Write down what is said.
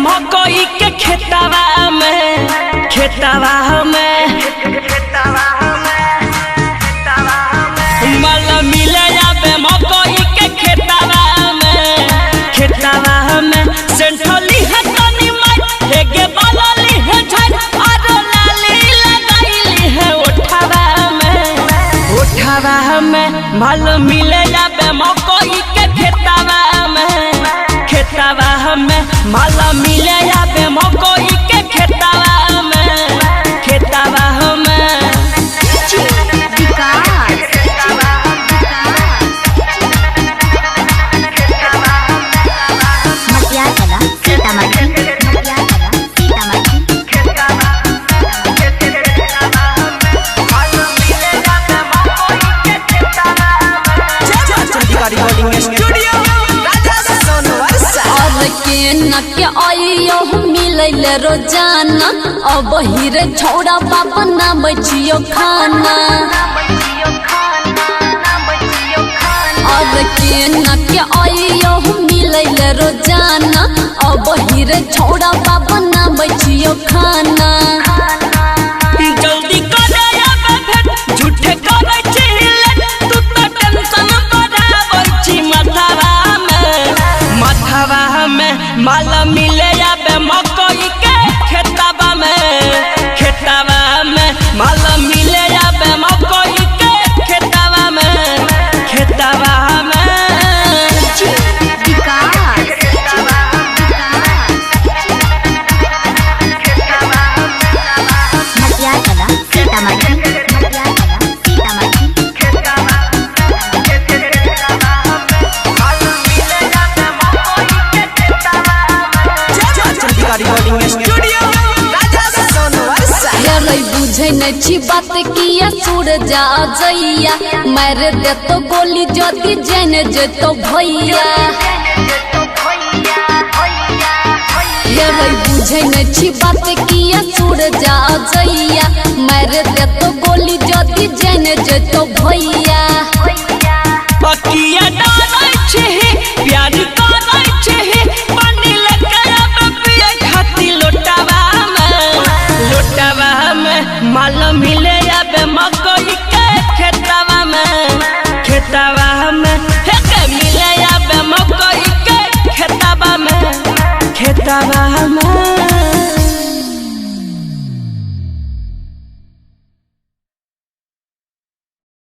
मकई के खेतवा में मल मिले जाबे मकई के खेतवा में सेंठली है तनी माई हेगे बलली है झड़ आरो लाली लगाईली है ओठवा में मल मिले जाबे मकई के खेतवा में मल मिले जाबे मकई के खेतवा में मिलैले रोजाना अब हीरे छौड़ा बाबा ना बचियो खाना और के न के आइयो मिलैले रोजाना अब हीरे छौड़ा बाबा ना बचियो खाना जल्दी करे आबे भेट झूठे करे चिल्ले तू तो टेंशन बढ़ाबै छी माथावा में माल मिले आबे मकई के खेतवा में माल मिले आबे मकई के खेतवा में बुझे न छी बात किया सुर जा जइया मार दे तो गोली जदी जन जे तो भैया बुझे न छी बात किया सुर जा जइया मार दे तो गोली जदी जन जे तो भैया किया डालै छी प्यार करै छी पानी लेके आबे पिए खाती लोटावा में माल मिले आबे मकई के खेतवा में हेगे मिले आबे मकई के खेतवा में